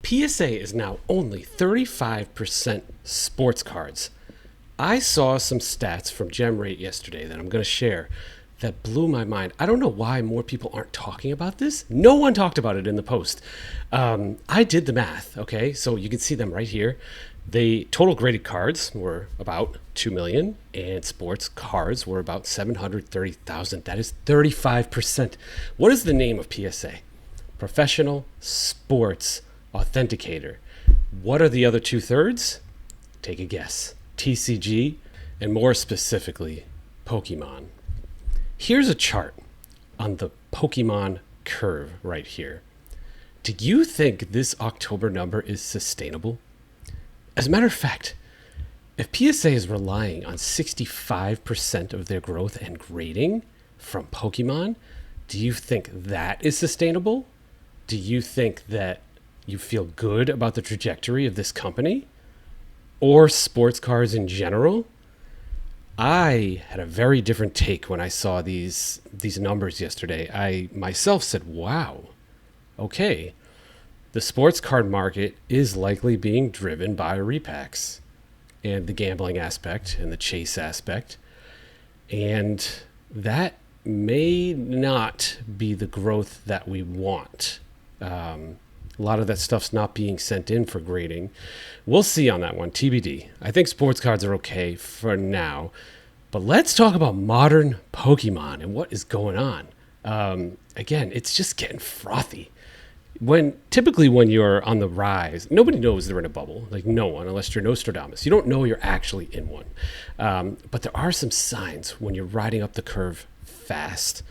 PSA is now only 35% sports cards. I saw some stats from GemRate yesterday that I'm going to share that blew my mind. I don't know why more people aren't talking about this. No one talked about it in the post. I did the math, okay? So you can see them right here. The total graded cards were about 2 million, and sports cards were about 730,000. That is 35%. What is the name of PSA? Professional Sports Authenticator. What are the other 2/3? Take a guess. TCG, and more specifically, Pokemon. Here's a chart on the Pokemon curve right here. Do you think this October number is sustainable? As a matter of fact, if PSA is relying on 65% of their growth and grading from Pokemon, do you think that is sustainable? Do you think that you feel good about the trajectory of this company or sports cards in general? I had a very different take when I saw these numbers yesterday. I myself said, wow, okay, the sports card market is likely being driven by repacks and the gambling aspect and the chase aspect. And that may not be the growth that we want. A lot of that stuff's not being sent in for grading. We'll see on that one, TBD. I think sports cards are okay for now. But let's talk about modern Pokemon and what is going on. Again, it's just getting frothy. Typically when you're on the rise, nobody knows they're in a bubble. Like no one, unless you're Nostradamus. You don't know you're actually in one. But there are some signs when you're riding up the curve fast.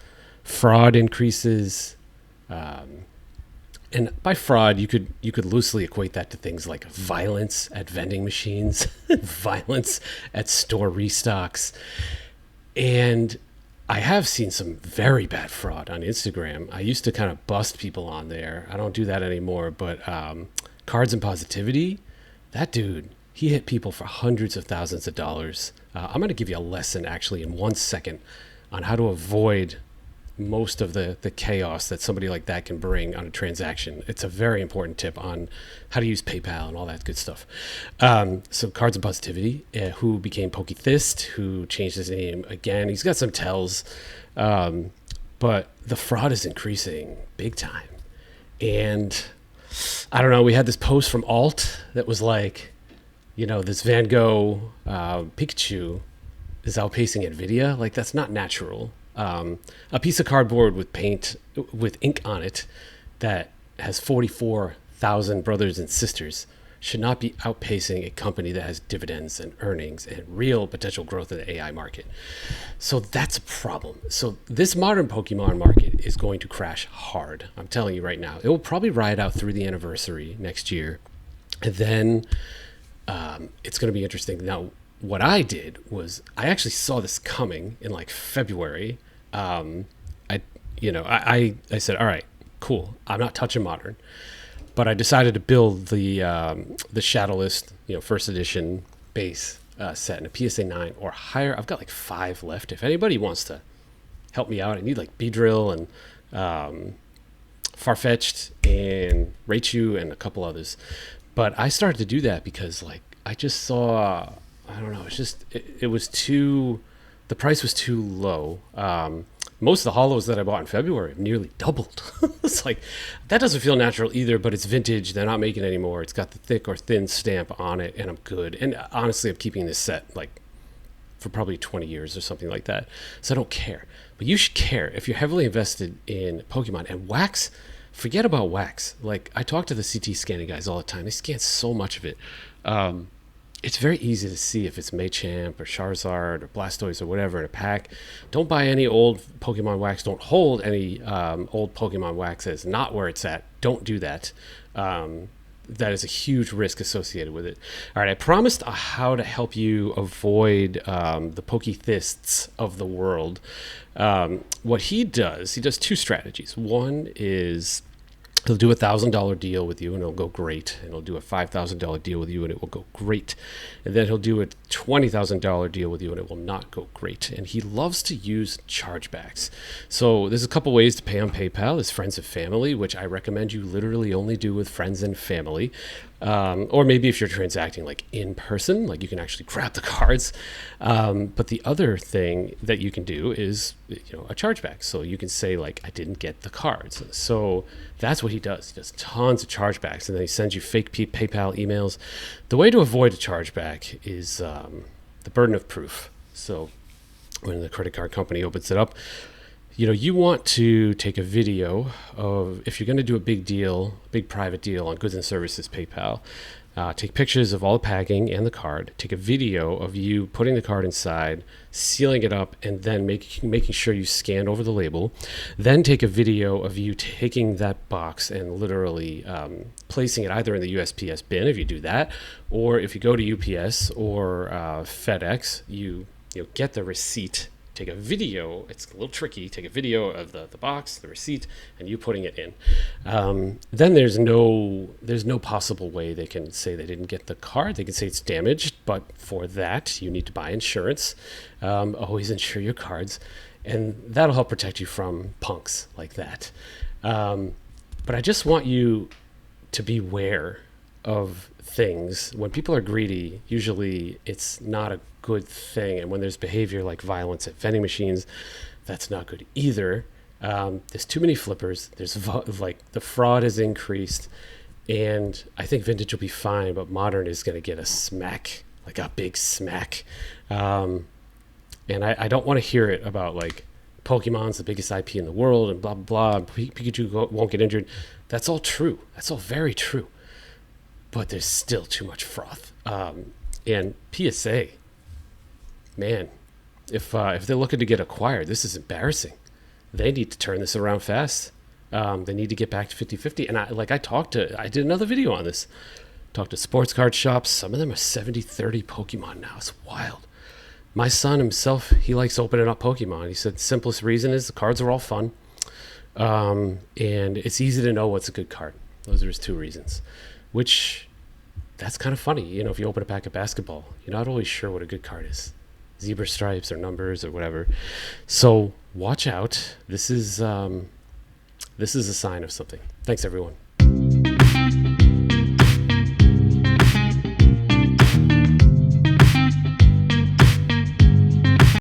Fraud increases. And by fraud, you could loosely equate that to things like violence at vending machines, violence at store restocks. And I have seen some very bad fraud on Instagram. I used to kind of bust people on there. I don't do that anymore. But Cards and Positivity, that dude, he hit people for hundreds of thousands of dollars. I'm going to give you a lesson actually in 1 second on how to avoid most of the chaos that somebody like that can bring on a transaction. It's a very important tip on how to use PayPal and all that good stuff. So Cards and Positivity, who became Pokethist, who changed his name again. He's got some tells, but the fraud is increasing big time. And I don't know, we had this post from Alt that was like, this Van Gogh Pikachu is outpacing NVIDIA. Like, that's not natural. A piece of cardboard with paint, with ink on it, that has 44,000 brothers and sisters should not be outpacing a company that has dividends and earnings and real potential growth in the AI market. So that's a problem. So this modern Pokemon market is going to crash hard. I'm telling you right now. It will probably ride out through the anniversary next year. And then it's going to be interesting. Now, what I did was I actually saw this coming in like February. I said, all right, cool. I'm not touching modern, but I decided to build the Shadowless, first edition base set in a PSA 9 or higher. I've got like 5 left. If anybody wants to help me out, I need like Beedrill and Farfetched and Raichu and a couple others. But I started to do that because like I just saw. I don't know. It's just, it was the price was too low. Most of the hollows that I bought in February have nearly doubled. It's like, that doesn't feel natural either, but it's vintage. They're not making it anymore. It's got the thick or thin stamp on it, and I'm good. And honestly, I'm keeping this set like for probably 20 years or something like that. So I don't care. But you should care if you're heavily invested in Pokemon. And wax, forget about wax. Like, I talk to the CT scanning guys all the time. They scan so much of it. It's very easy to see if it's Machamp or Charizard or Blastoise or whatever in a pack. Don't buy any old Pokemon wax. Don't hold any old Pokemon wax that is not where it's at. Don't do that. That is a huge risk associated with it. All right, I promised how to help you avoid the Pokethists of the world. What he does 2 strategies. One is He'll do $1,000 deal with you and it'll go great. And he'll do a $5,000 deal with you and it will go great. And then he'll do a $20,000 deal with you and it will not go great. And he loves to use chargebacks. So there's a couple ways to pay on PayPal. There's friends and family, which I recommend you literally only do with friends and family. Or maybe if you're transacting like in person, like you can actually grab the cards. But the other thing that you can do is, a chargeback. So you can say like, I didn't get the cards. So that's what he does. He does tons of chargebacks, and then he sends you fake PayPal emails. The way to avoid a chargeback is the burden of proof. So when the credit card company opens it up, you want to take a video of, if you're going to do a big private deal on goods and services PayPal, take pictures of all the packing and the card, take a video of you putting the card inside, sealing it up, and then making sure you scan over the label. Then take a video of you taking that box and literally placing it either in the USPS bin, if you do that, or if you go to UPS or FedEx, you get the receipt. Take a video. It's a little tricky. Take a video of the box, the receipt, and you putting it in. Then there's no possible way they can say they didn't get the card. They can say it's damaged, but for that you need to buy insurance. Always insure your cards, and that'll help protect you from punks like that. But I just want you to beware of things. When people are greedy, usually it's not a good thing, and when there's behavior like violence at vending machines, that's not good either. There's too many flippers. There's like the fraud has increased, and I think vintage will be fine, but modern is going to get a smack, like a big smack. And I don't want to hear it about like Pokemon's the biggest IP in the world and blah blah blah. Pikachu won't get injured. That's all true. That's all very true. But there's still too much froth. And PSA, man, if they're looking to get acquired, this is embarrassing. They need to turn this around fast. They need to get back to 50-50. And I did another video on this. Talked to sports card shops. Some of them are 70-30 Pokemon now. It's wild. My son himself, he likes opening up Pokemon. He said the simplest reason is the cards are all fun. And it's easy to know what's a good card. Those are his two reasons. Which, that's kind of funny. If you open a pack of basketball, you're not always sure what a good card is. Zebra stripes or numbers or whatever. So watch out. This is a sign of something. Thanks, everyone.